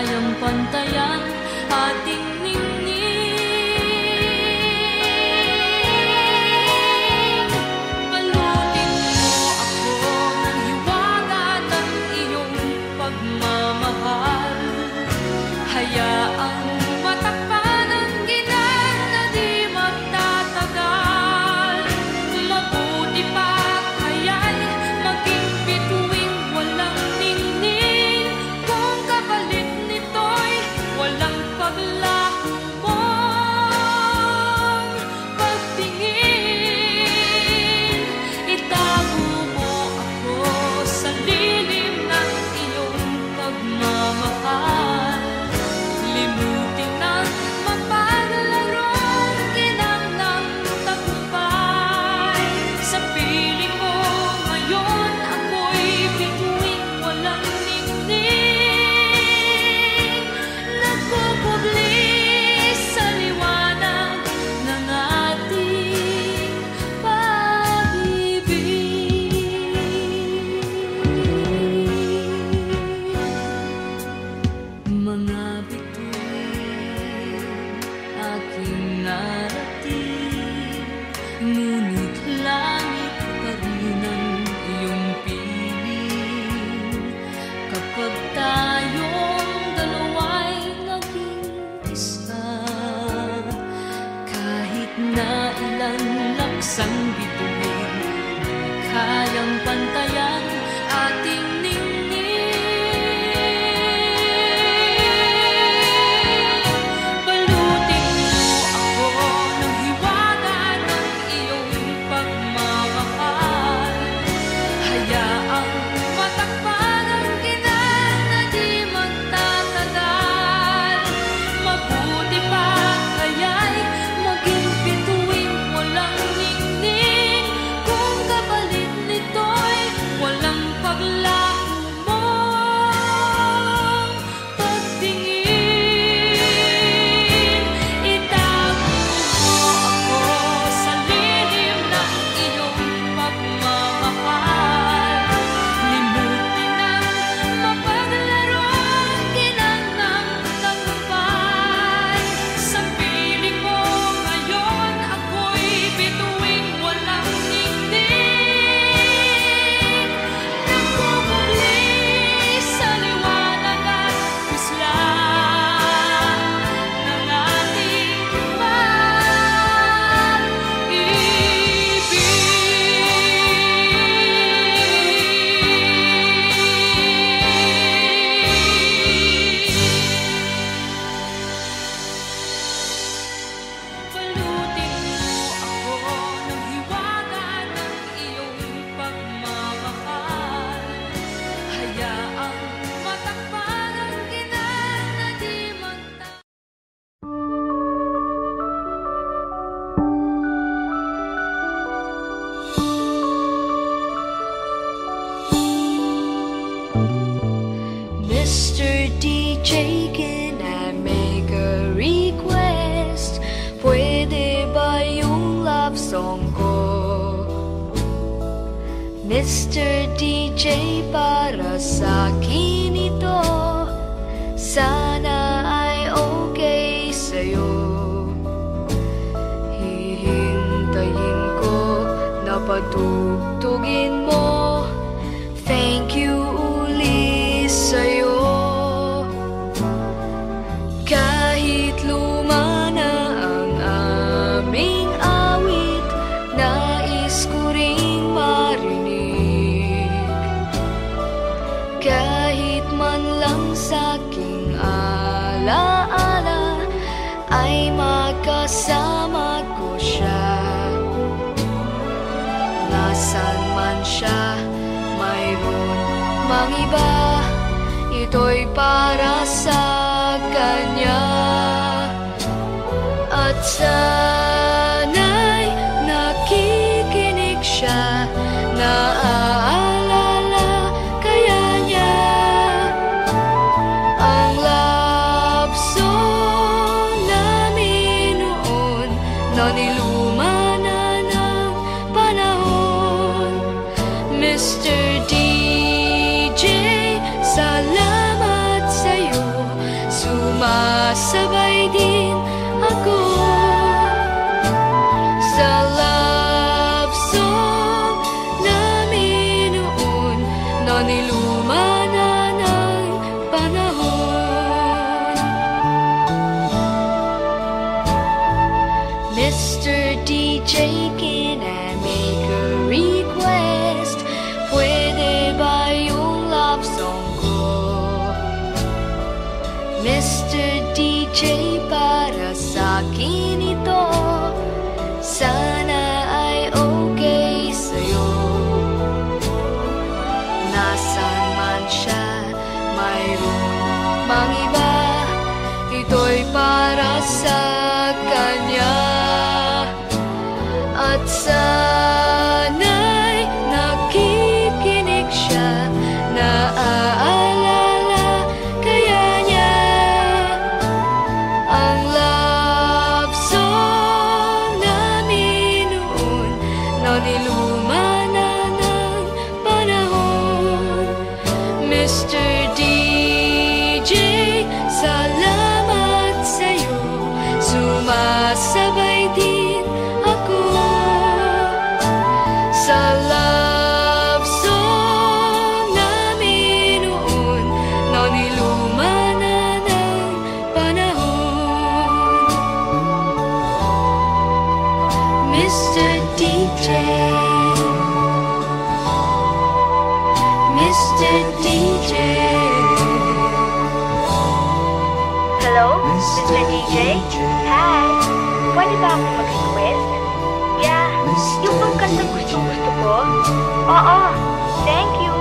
kayang pantayan ating ningning. Balutin mo ako ng hiwaga ng iyong pagmamahal. Hayaang matakpan ang ginang na di magtatagal. Mabuti pa kaya'y maging bituing walang ningning, kung kapalit nito'y walang paglaho mong pagtingin. Itago mo ako sa lilim ng iyong pagmamahal. Limutin ang mapaglarong ginang ng tagumpay. Sa piling mo ngayon ako'y bituing walang ningning, nagpupubli sa liwanag ng ating pag-ibig. Mga bituin aking narating, ngunit langit pa rin ang iyong piling. Kapag tayong dalawa'y naging isa, kahit na ilan laksang bituin, kayang pantayan ating ningning. Balutin mo ako ng hiwaga ng iyong pagmamahal. Hayaang matakpan ang ginang na di magtatagal. Mabuti pa kaya'y maging bituing walang ningning, kung kapalit nito'y walang paglaho mong pagtingin. Itago mo ako sa lilim ng iyong pagmamahal. Limutin ang mapaglarong ginang ng tagumpay. Sa piling mo ngayon ako'y bituing walang ningning, nagpupubli sa liwanag at puslan ng ating pag-ibig. Balutin mo ako ng hiwaga ng iyong pagmamahal. Hayaang matakpan ang ginang na di magtatagal. Mr. DJ, can I make a request? Pwede ba yung love song ko? Mr. DJ, para sa akin ito, sana ay okay sa'yo. Hihintayin ko na patugtugin mo. Thank you uli sa'yo. Kahit luma na ang aming awit, nais ko ring marinig. Kahit man lang sa'king alaala, ay makasama ko siya. Nasaan man siya, mayroon mang iba, ito'y para sa kanya. At sana'y nakikinig siya, naaalala kaya niya ang love song namin noon na niluma na ng panahon. Mr. DJ, salamat sa'yo sumasabay din ako sa love song namin noon na niluma na ng panahon. Mr. DJ, can I make a request? Pwede ba yung love song ko? Mr. DJ, para sa'kin ito, sana ay okay sa'yo. Nasaan man siya, mayroon mang iba, ito'y para sa kanya. At sana'y nakikinig siya, naaalala kaya niya ang love song namin noon na niluma na ng panahon. Mr. DJ, salamat sa'yo, sumasabay din ako sa love song namin noon na niluma na ng panahon. Mr. DJ, Mr. DJ. Hello, Mr. DJ? Hi! Pwede ba akong mag-request? Yeah, yung bang kanta gusto ko? Oo, thank you!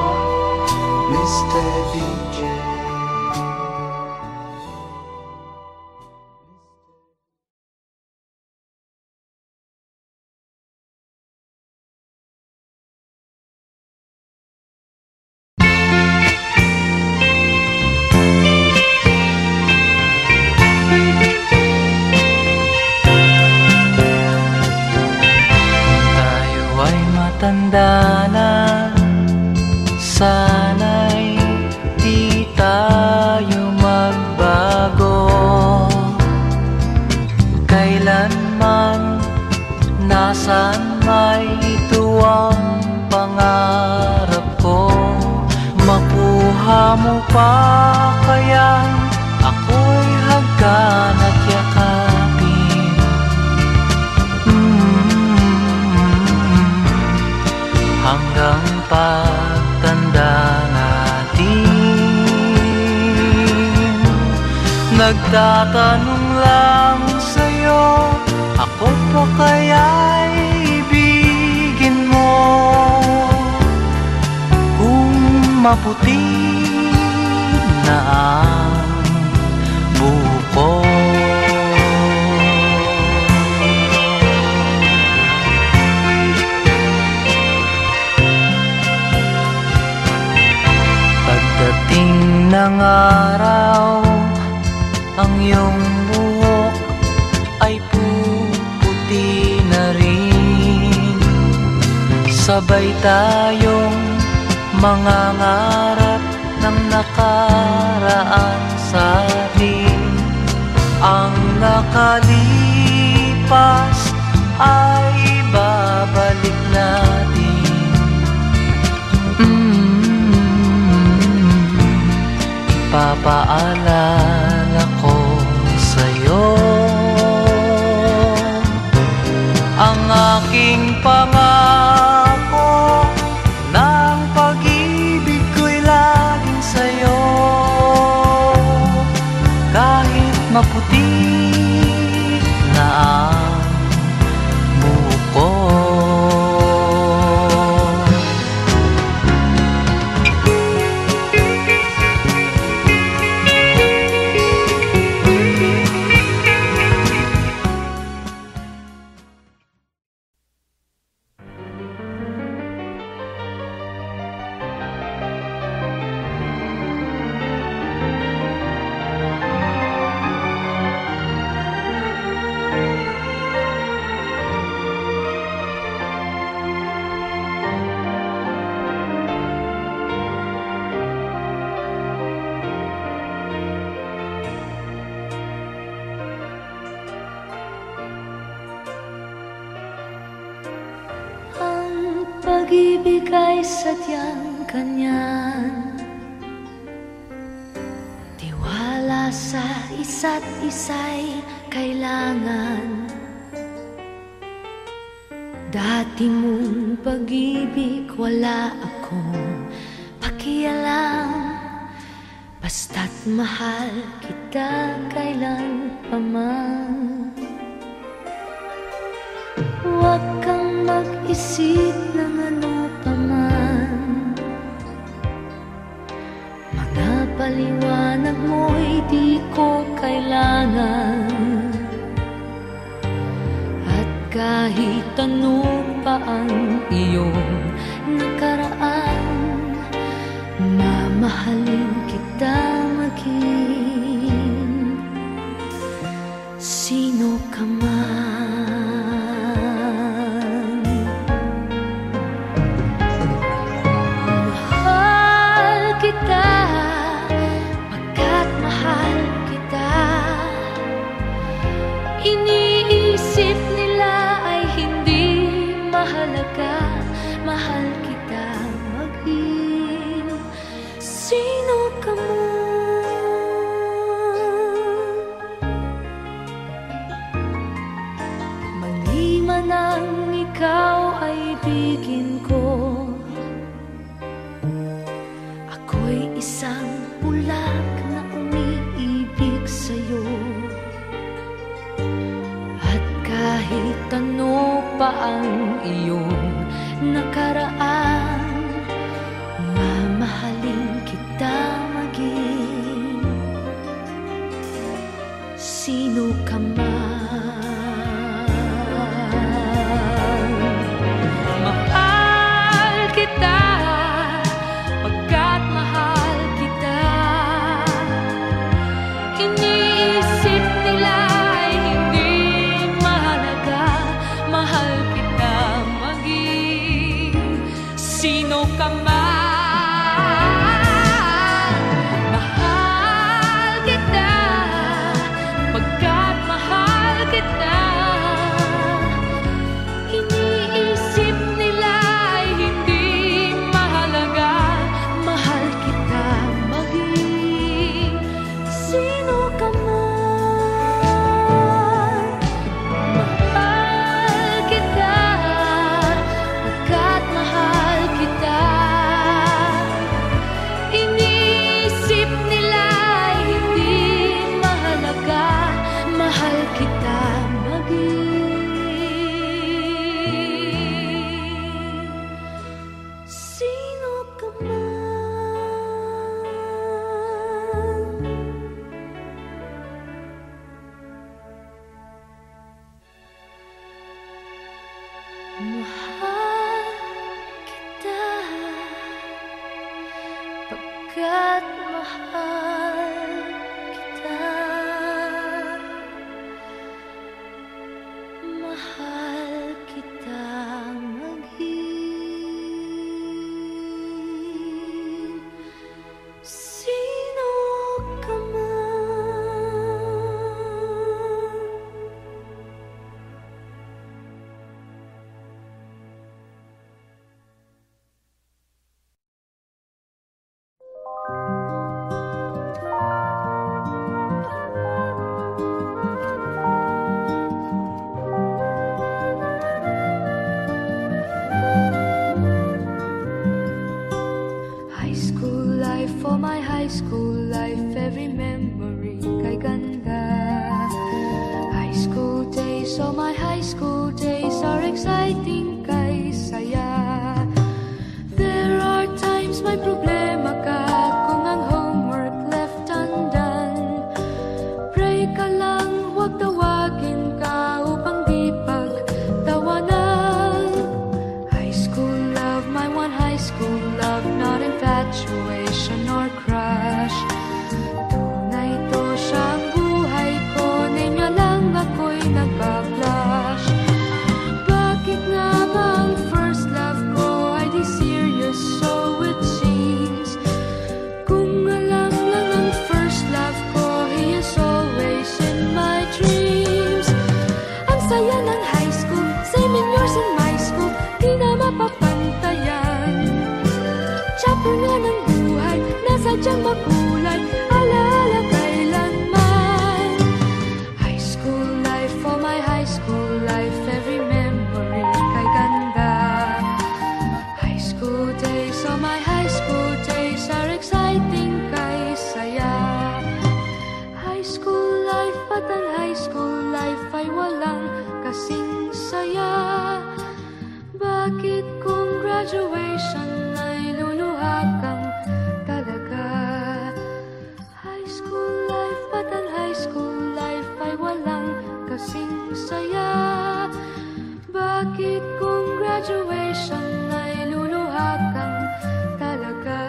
Mr. DJ. Tanda na, sana'y di tayo magbago. Kailanman, nasaan may ito ang pangarap ko. Makuha mo pa kaya ako'y hagkan at yakapin. Hanggang pagtanda natin, nagtatanong lang sa'yo, ako pa kaya'y ibigin mo? Kung maputi na ang buko, pagdating ng araw, ang iyong buhok ay puputi na rin. Sabay tayong mangangarap ng nakaraan sa atin. Ang nakalipas ay babalik natin. Ipapaalala ko sa'yo ang aking pangako, ng pag-ibig ko'y laging sa'yo. Kahit maputi na ang buko. pag-ibig ay sadyang kanyan, tiwala sa isa't isa'y kailangan. Dati mong pag-ibig wala akong pakialam, basta't mahal kita kailan pa man. Huwag kang mag-isip ng ano pa man, mga paliwanag mo'y di ko kailangan. At kahit ano pa ang iyong nakaraan, mamahalin kita maging sino ka man. Mahal kita pagkat mahal kita. Iniisip nila ay hindi mahalaga, mahal kita maging sino ka man. Maliman ang ikaw ay ibigin ko, ako'y isang bulag na umiibig sa'yo. At kahit ano pa ang iyong nakaraan, mamahalin kita maging sino ka man. Mahal kita pagkat mahal kita. Iniisip nila ay hindi mahalaga, mahal kita maging sino ka man. Mahal kita pagkat mahal kita. Iniisip nila ay hindi mahalaga, mahal kita maging sino ka man. Mahal kita pagkat mahal kita. Iniisip nila ay hindi mahalaga, mahal kita maging sino ka man. Mahal kita pagkat mahal kita. Mahal kita maging sino ka man. High school life, for my high school life, every memory kay ganda. High school days, oh my high school days are exciting kay saya. There are times may problema ka kung ang homework left undone. Pray ka lang, huwag tawagin ka upang di pagtawanan. High school love, my one high school love, not infatuation or crush. Tunay to siyang buhay ko, name niya lang ako'y nagbablush. Bakit nga ba ang first love ko ay di serious, so it seems? Kung alam lang ang first love ko, he is always in my dreams. at ang high school life ay walang kasing saya. Bakit kung graduation ay luluha kang talaga? High school life at ang high school life ay walang kasing saya. Bakit kung graduation ay luluha kang talaga?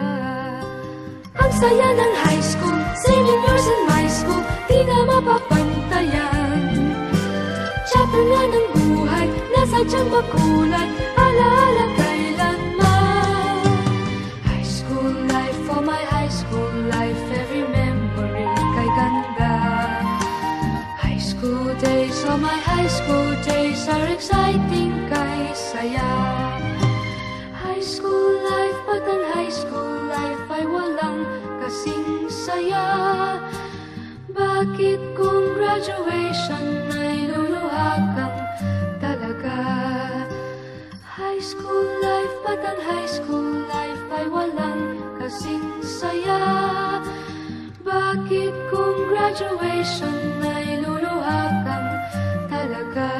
Ang saya ng high school, 7 years in my school, di na mapapantayan. Chapter nga ng buhay, nasadyang makulay, alaala kailanman. High school life, for my high school life, every memory kay ganda. High school days, oh my high school days are exciting kay saya. High school life, but ang high school life ay walang kasing saya. Bakit kung graduation ay luluha kang talaga? High school life, but ang high school life ay walang kasing saya. Bakit kung graduation ay luluha kang talaga?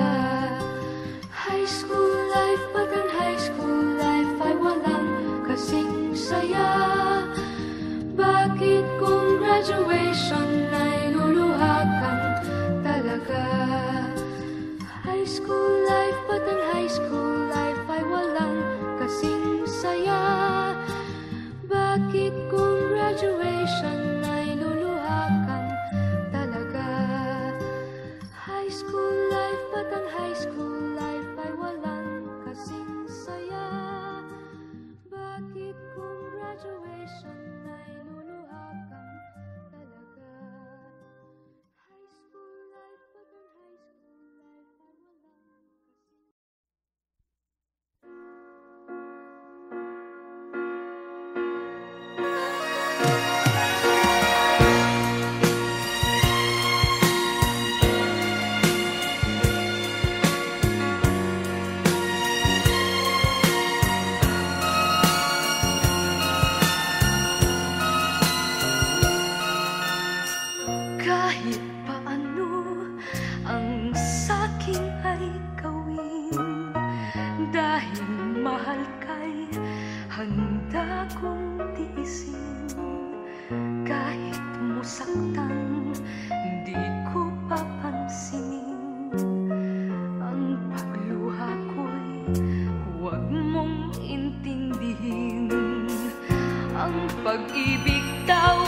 High school life, but ang high school life ay walang kasing saya. Bakit kung graduation ay luluha kang talaga? High school life, but ang high school life ay walang kasing saya. Bakit kung graduation ay luluha kang talaga? High school life, but ang high school life ay walang kasing saya. Bakit kung graduation ay luluha kang talaga? High school life, but ang high school life ay walang kasing kahit paano ang saking ay gawin, dahil mahal kay handa kong tiisin. Kahit musaktan, di ko papansinin. Ang pagluha ko'y huwag mong intindihin. Ang pag-ibig daw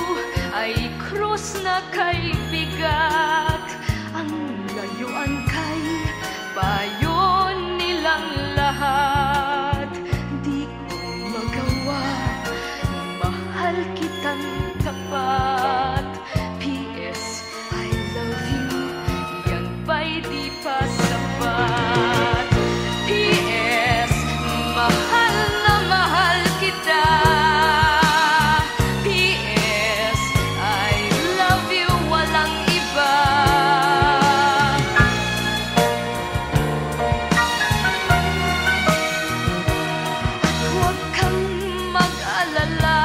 ay krus na kay bigat. Ang layuan kay payo nilang lahat. Di ko magawa, mahal kitang tapat. P.S. I love you, yan ba'y di pa sapat? P.S. mahal na mahal kita. P.S. I love you, walang iba. Huwag kang mag-alala,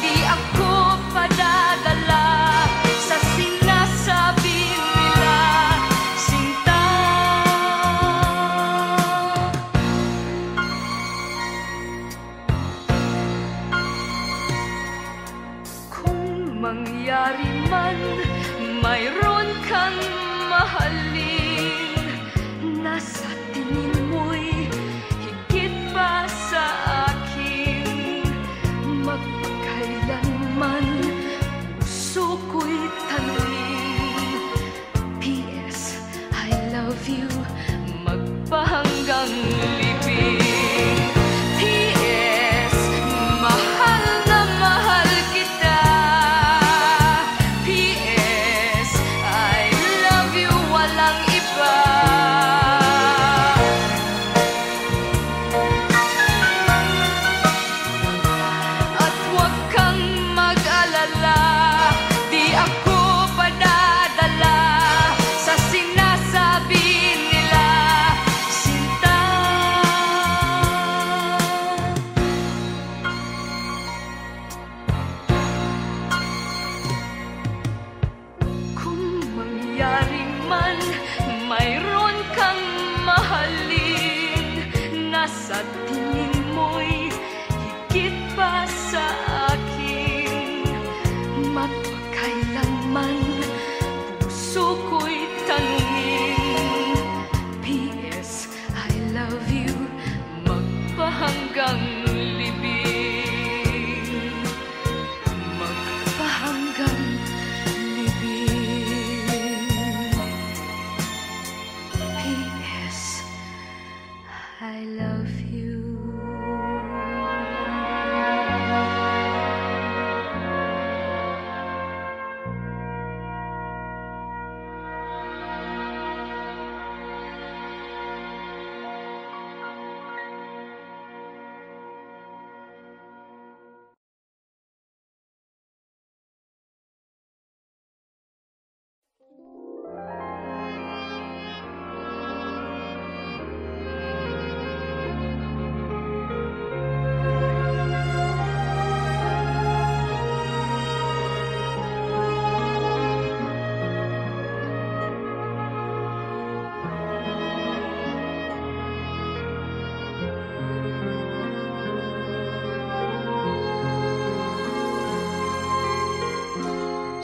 di ako padadala sa sinasabi nila. Sinta mangyari man, mayroon kang mahalin na sa tingin mo'y higit pa sa akin. Magpakailanman puso ko'y tanungin, P.S. I love you, magpahanggang libing, magpahanggang libing. P.S. I love you.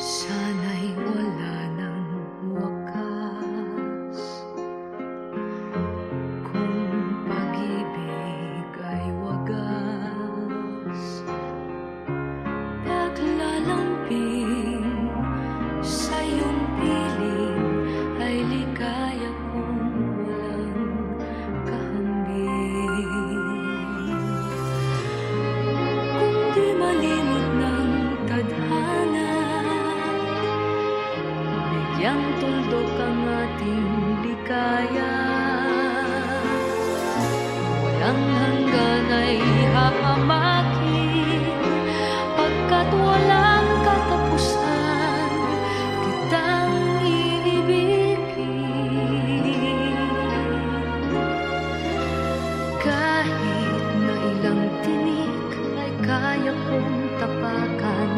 Sana'y wala ng wakas, kung pag-ibig ay wagas. Paglalamping sa iyong piling ay ligaya kung walang kahambing. Kung di malimot ng tadhana, bigyang tuldok ang ating ligaya. Walang hanggan ay hahamakin, pagkat walang katapusan kitang iibigin. Kahit na ilang tinik ay kaya kong tapakan,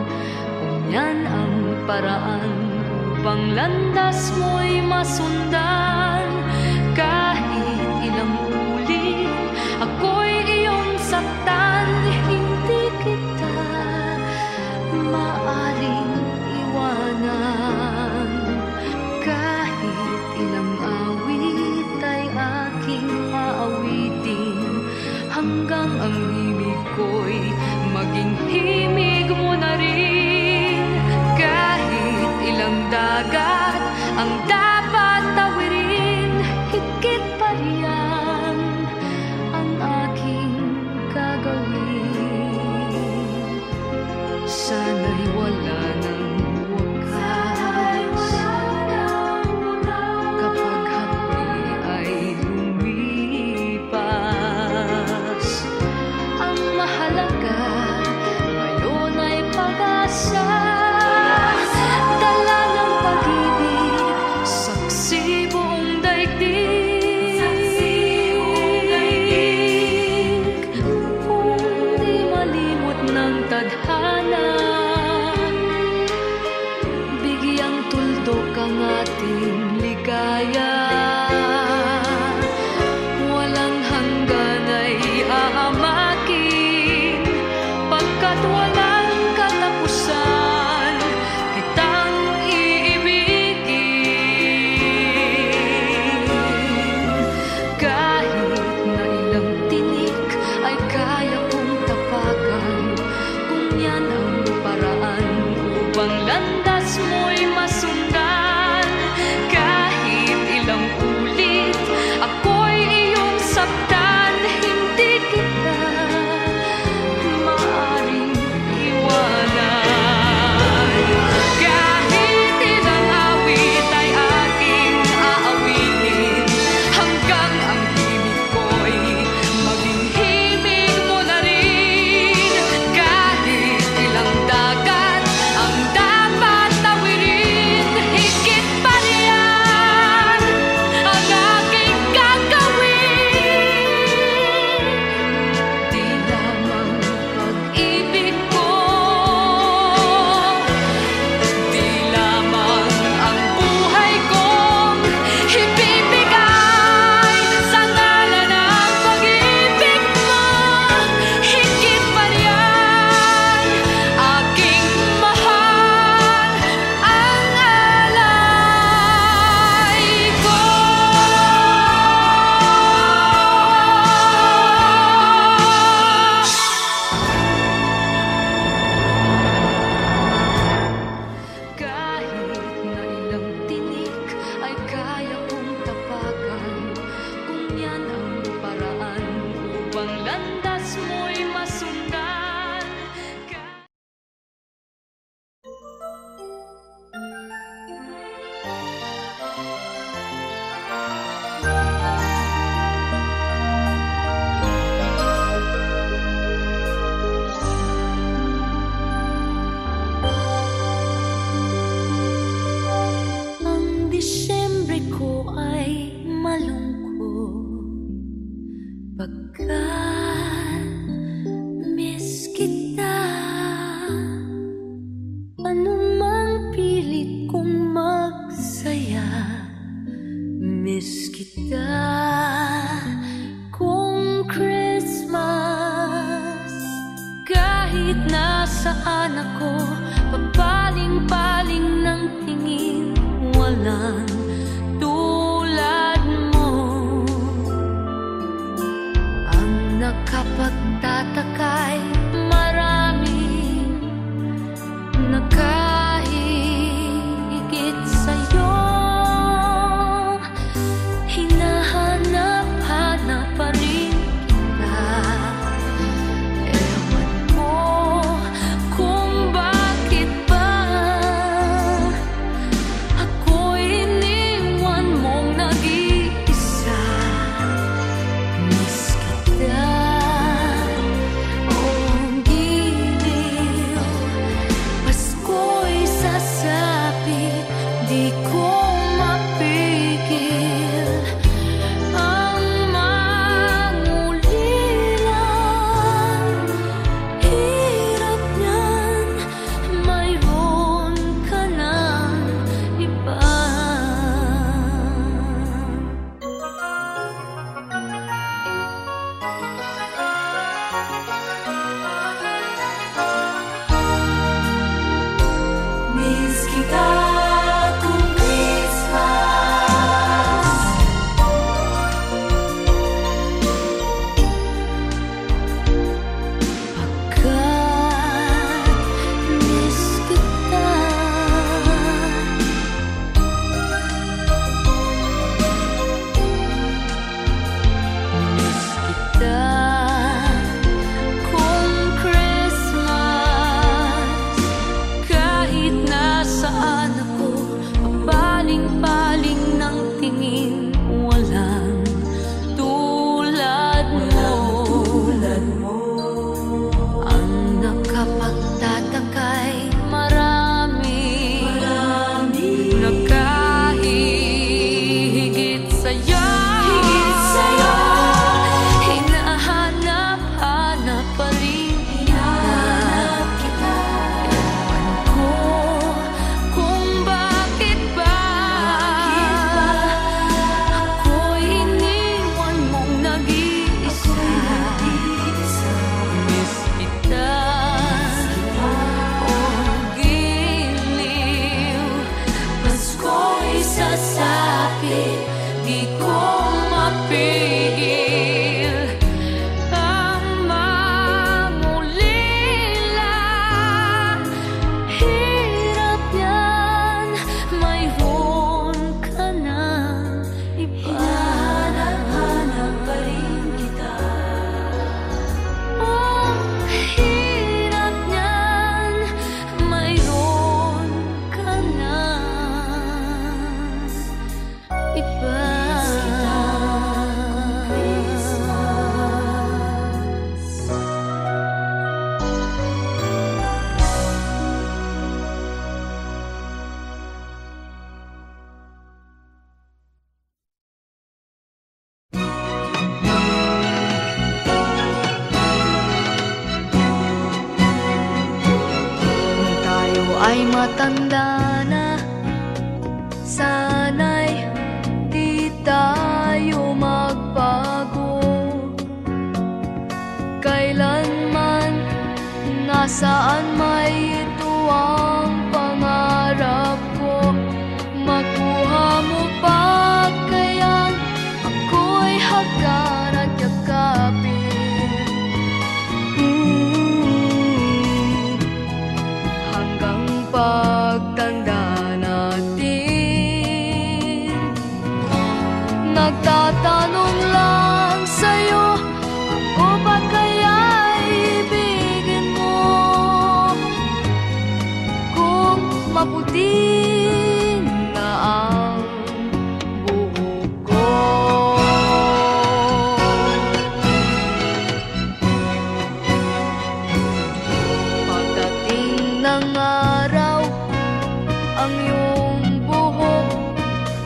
kung yan ang paraan upang landas mo'y masundan. Kahit ilang ulit ako'y iyong saktan, hindi kita maaring iwanan. Kahit ilang awit ay aking aawitin, hanggang ang himig ko'y maging himig mo na rin. Kahit ilang dagat ang dapat tawirin, higit pa riyan ang aking gagawin. Sana'y wala ng wakas, kapag hapdi ay lumipas. Ang mahalaga ngayon ay pag-asa, dala ng pag-ibig Pagkat miss kita, anumang pilit kong magsaya. Miss kita kung Christmas. Kahit nasaan ako, papaling-paling ng tingin, walang tulad mo. Ang nakapagtataka'y maraming nakahigit sa'yo. Hinahanap-hanap pa rin kita. Ewan ko kung bakit ba ako'y iniwan mong nag-iisa. Miss kita, oh giliw. Pasko'y sasapit, di ko mapigil ang mangulilang. Hirap niyan, mayroon ka ng iba. Miss kita kung Christmas. Pagkat miss kita, miss kita kung Christmas. Kahit nasaan ako, papaling-paling ng tingin, walang tulad mo. Ang nakapagtataka'y marami nakahigit sa'yo. Hinahanap-hanap pa rin kita. Ewan ko kung bakit ba ako'y iniwan mong nag-iisa. Miss kita, oh giliw. Pasko'y sasapit, di ko mapigil ang mangulila. Hirap yan, mayroon ka ng iba. Hinahanap pa rin kita. Oh, hirap yan, mayroon ka ng iba. Kung tayo ay matanda na, sana'y di tayo magbago. Kailanman, nasaan may ito ang pangarap ko. Makuha mo pa kayang ako'y hagan at yakapin. Hanggang pagtanda natin, nagtatanong lang sa'yo, ako ba kaya ibigin mo? Kung maputi na ang buhok ko, pagdating ng araw, ang iyong buhok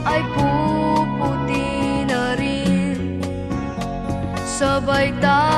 ay puputi na rin. Sa sabay tayo